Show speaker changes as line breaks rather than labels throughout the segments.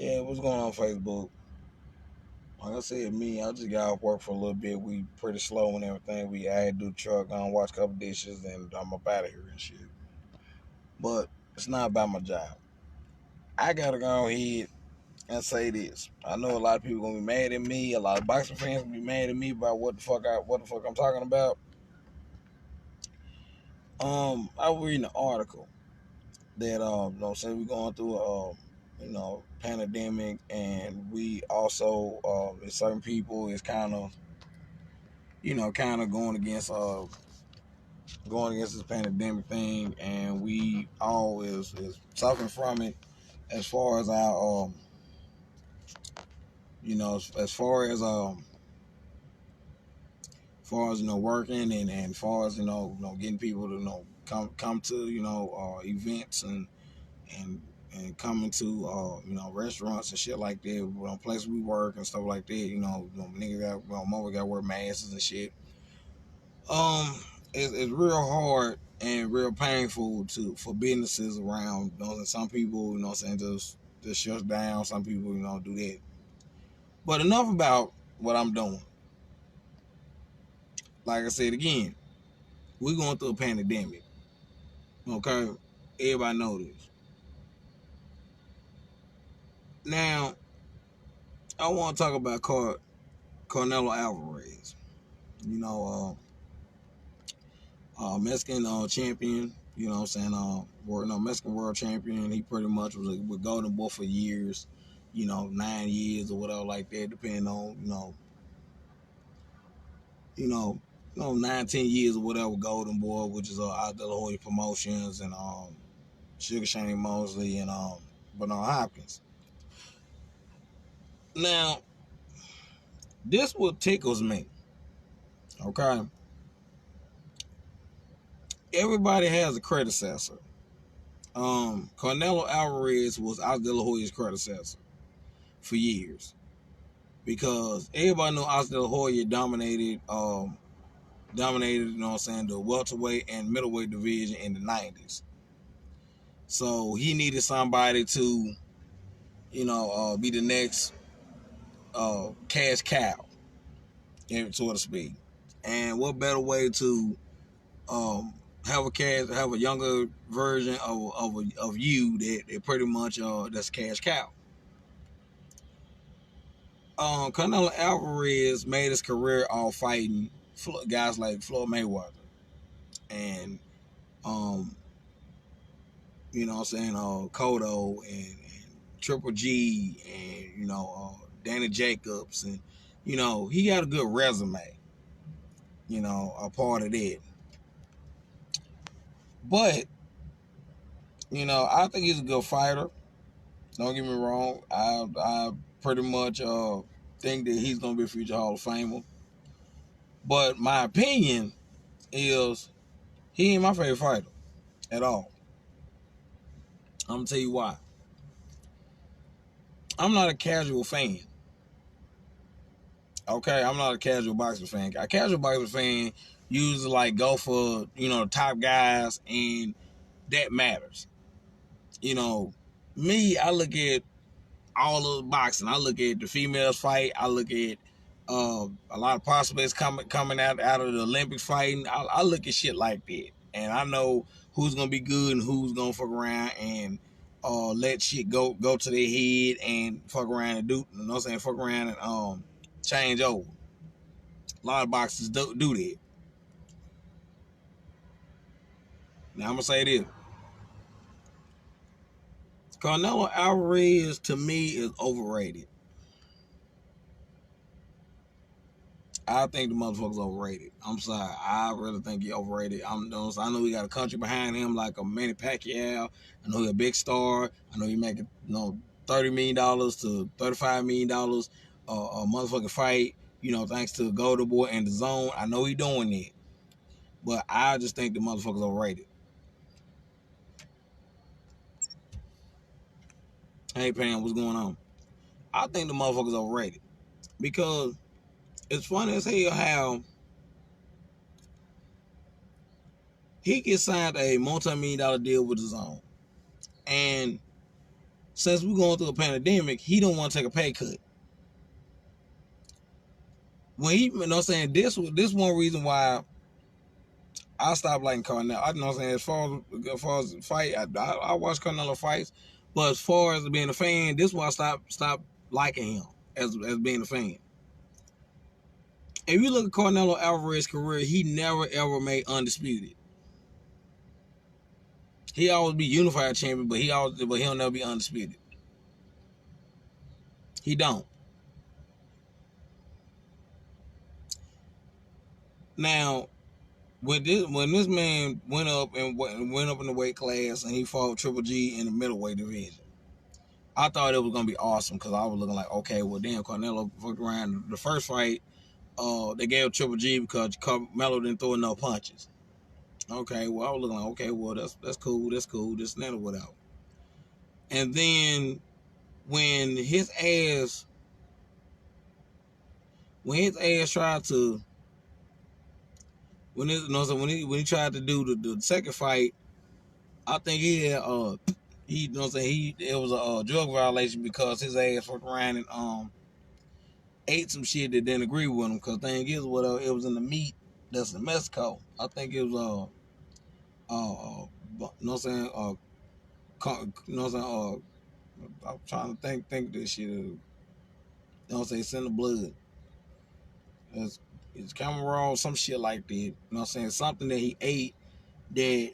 Yeah, what's going on Facebook? Like I said, I just got off work for a little bit. We pretty slow and everything. We I had to do the truck, gonna watch a couple dishes, and I'm up out of here and shit. But it's not about my job. I gotta go ahead and say this. I know a lot of people gonna be mad at me. A lot of boxing fans gonna be mad at me about what the fuck I'm talking about. I was reading an article that say we're going through a pandemic, and we also certain people is kind of going against this pandemic thing, and we all is suffering from it as far as our as far as working and far as getting people to come to events and coming to restaurants and shit like that, places we work and stuff like that. Niggas got mother got to wear masks and shit. Um, it's real hard and real painful for businesses around. Some people, saying just shut down. Some people, do that. But enough about what I'm doing. Like I said again, we're going through a pandemic. Okay, everybody know this. Now, I want to talk about Canelo Alvarez. You know, Mexican champion. You know what I'm saying? Mexican world champion. He pretty much was with Golden Boy for years. 9 years or whatever like that, depending on you know, 9, 10 years or whatever. Golden Boy, which is out De La Hoya Promotions and Sugar Shane Mosley and Bernard Hopkins. Now, this what tickles me. Okay, everybody has a predecessor. Canelo Alvarez was Oscar De La Hoya's predecessor for years because everybody knew Oscar De La Hoya dominated, the welterweight and middleweight division in the 90s. So he needed somebody to, be the next cash cow, so to speak. And what better way to have a younger version of you that pretty much that's cash cow. Canelo Alvarez made his career off fighting guys like Floyd Mayweather and um, Cotto and Triple G and Danny Jacobs, and he got a good resume. A part of that, but I think he's a good fighter. Don't get me wrong. I pretty much think that he's gonna be a future Hall of Famer. But my opinion is he ain't my favorite fighter at all. I'm gonna tell you why. I'm not a casual fan. Okay, I'm not a casual boxing fan. A casual boxing fan usually like go for the top guys, and that matters. You know, me, I look at all of boxing. I look at the females fight. I look at a lot of prospects coming out of the Olympics fighting. I look at shit like that, and I know who's gonna be good and who's gonna fuck around and let shit go to their head and fuck around and do. You know what I'm saying? Fuck around and change over. A lot of boxers do that. Now I'm gonna say this: Canelo Alvarez to me is overrated. I think the motherfucker's overrated. I'm sorry. I really think he overrated. I know he got a country behind him like a Manny Pacquiao. I know he's a big star. I know he making $30 million to $35 million a motherfucking fight. Thanks to Golden Boy and the Zone. I know he doing it, but I just think the motherfucker's overrated. Hey Pam, what's going on? I think the motherfucker's overrated because it's funny as hell how he gets signed a multi-million-dollar deal with the Zone, and since we're going through a pandemic, he don't want to take a pay cut. When he, you know what I'm saying, this one reason why I stopped liking Carnell. I know what I'm saying, as far as fight, I watch Carnell fights, but as far as being a fan, this is why I stopped liking him as being a fan. If you look at Canelo Alvarez's career, he never ever made undisputed. He always be unified champion, but he'll never be undisputed. He don't. Now, when this man went up in the weight class and he fought Triple G in the middleweight division, I thought it was gonna be awesome because I was looking like, okay, well, damn, Canelo fucked around. The first fight, they gave Triple G because Carmelo didn't throw enough punches. Okay, well, I was looking like, okay, well, that's cool, this and that or whatever. And then when his ass tried to, when he tried to do the second fight, I think he had it was a drug violation because his ass fucked around and ate some shit that didn't agree with him. Because thing is, it was in the meat that's in Mexico. I think it was I'm trying to think this shit. It's in the blood. It's Cameroon, some shit like that. You know what I'm saying? Something that he ate that,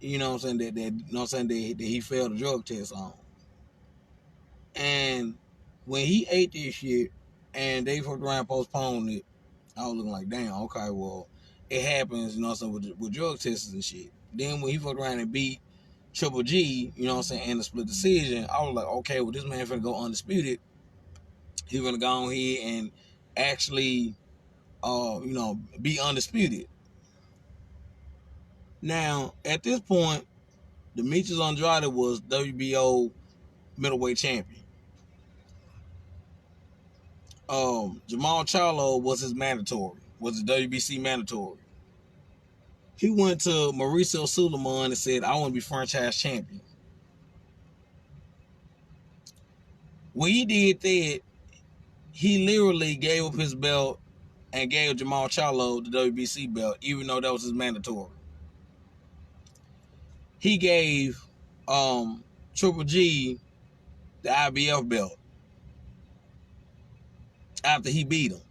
you know what I'm saying, that you know what I'm saying, that he failed the drug test on. And when he ate this shit and they fucked around and postponed it, I was looking like, damn, okay, well, it happens, you know what I'm saying, with drug tests and shit. Then when he fucked around and beat Triple G, you know what I'm saying, in the split decision, I was like, okay, well, this man finna go undisputed. He's gonna go on here and actually, be undisputed. Now, at this point, Demetrius Andrade was WBO middleweight champion. Jamal Charlo was his WBC mandatory. He went to Mauricio Suleiman and said, I want to be franchise champion. When he did that, he literally gave up his belt and gave Jamal Charlo the WBC belt, even though that was his mandatory. He gave Triple G the IBF belt after he beat him.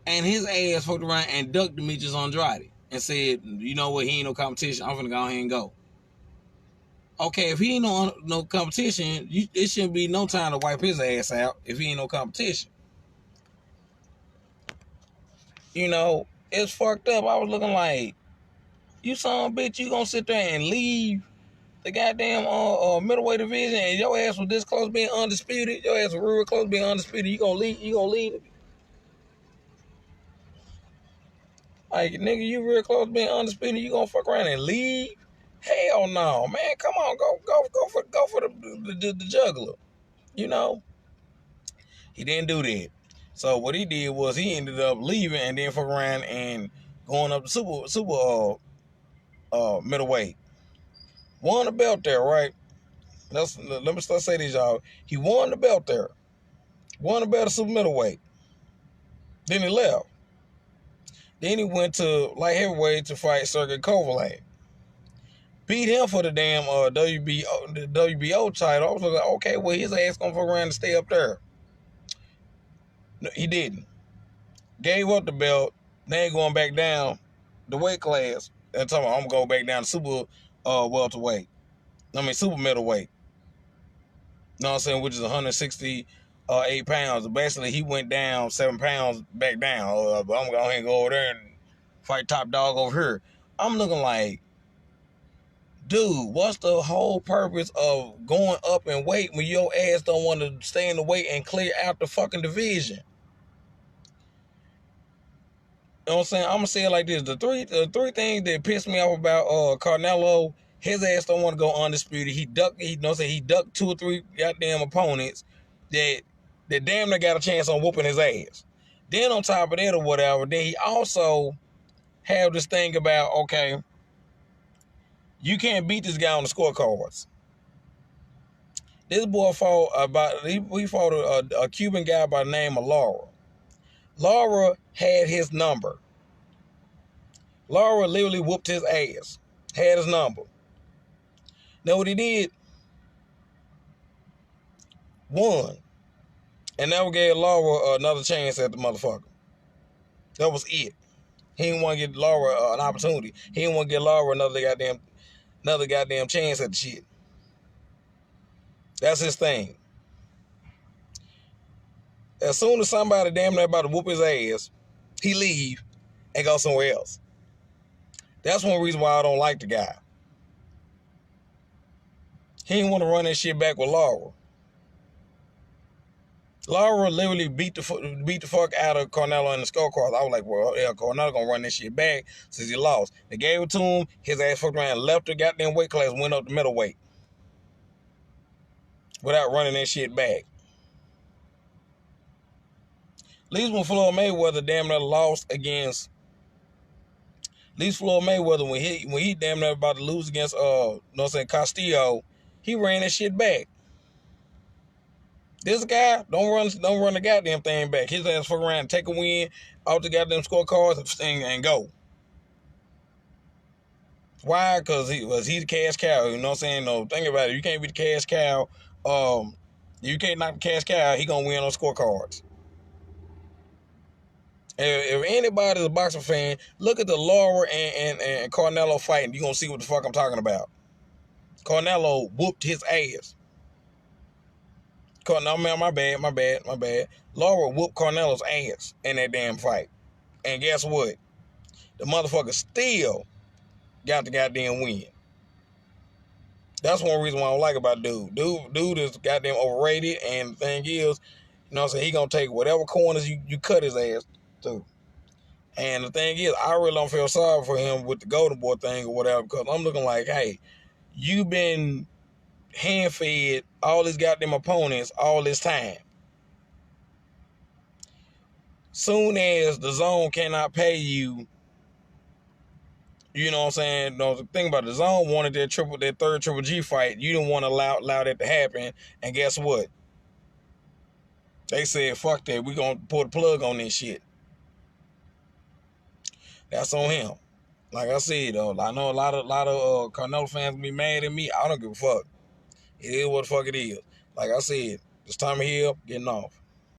And his ass fucked around and ducked Demetrius Andrade and said, you know what, he ain't no competition. I'm finna go ahead and go. Okay, if he ain't no competition, it shouldn't be no time to wipe his ass out if he ain't no competition. You know, it's fucked up. I was looking like, you son of a bitch, you gonna sit there and leave the goddamn middleweight division and your ass was this close being undisputed? Your ass was real close being undisputed. You gonna leave? Like, nigga, you real close being undisputed, you gonna fuck around and leave? Hell no, man. Come on, go for the juggler. You know? He didn't do that. So what he did was he ended up leaving and then fuck around and going up to super middleweight. Won the belt there, right? Let's say this, y'all. He won the belt there. Won the belt of super middleweight. Then he left. Then he went to light heavyweight to fight Sergey Kovalev. Beat him for the damn WBO title. I was like, okay, well, his ass gonna fuck around and stay up there. No, he didn't. Gave up the belt. Then going back down the weight class and talking about, I'm gonna go back down to super welterweight. Super middleweight. You know what I'm saying? Which is 168 pounds. Basically, he went down 7 pounds back down. But I'm going to go over there and fight top dog over here. I'm looking like, dude, what's the whole purpose of going up in weight when your ass don't want to stay in the weight and clear out the fucking division? You know what I'm saying? I'm going to say it like this. The three things that pissed me off about Canelo, his ass don't want to go undisputed. He ducked 2 or 3 goddamn opponents that damn near got a chance on whooping his ass. Then on top of that or whatever, then he also have this thing about, okay, you can't beat this guy on the scorecards. This boy fought he fought a Cuban guy by the name of Laura. Laura had his number. Laura literally whooped his ass. Had his number. Know what he did? Won. And never gave Laura another chance at the motherfucker. That was it. He didn't want to give Laura an opportunity. He didn't want to give Laura another goddamn chance at the shit. That's his thing. As soon as somebody damn near about to whoop his ass, he leave and go somewhere else. That's one reason why I don't like the guy. He didn't want to run that shit back with Laura. Laura literally beat the fuck out of Canelo in the scorecards. I was like, well, yeah, Canelo gonna run this shit back since he lost. They gave it to him. His ass fucked around, left the goddamn weight class, went up to middleweight without running that shit back. At least when Floyd Mayweather damn near lost against, at least Floyd Mayweather when he damn near about to lose against Castillo, he ran that shit back. This guy don't run the goddamn thing back. His ass fuck around, take a win off the goddamn scorecards and go. Why? Because he's the cash cow. You know what I'm saying? No, think about it. You can't be the cash cow. You can't knock the cash cow. He gonna win on scorecards. If anybody's a boxing fan, look at the Laura and Canelo fighting. You gonna see what the fuck I'm talking about. Canelo whooped his ass. No, man, my bad. Laura whooped Canelo's ass in that damn fight. And guess what? The motherfucker still got the goddamn win. That's one reason why I don't like about dude. Dude is goddamn overrated, and the thing is, you know what I'm saying, he gonna take whatever corners you cut his ass to. And the thing is, I really don't feel sorry for him with the Golden Boy thing or whatever, because I'm looking like, hey, you been hand-fed all these goddamn opponents all this time. Soon as the zone cannot pay you, you know what I'm saying? No, the thing about the zone wanted that third Triple G fight. You didn't want to allow that to happen. And guess what? They said, fuck that. We gonna pull the plug on this shit. That's on him. Like I said, though, I know a lot of Canelo fans be mad at me. I don't give a fuck. It is what the fuck it is. Like I said, it's time to heal, getting off.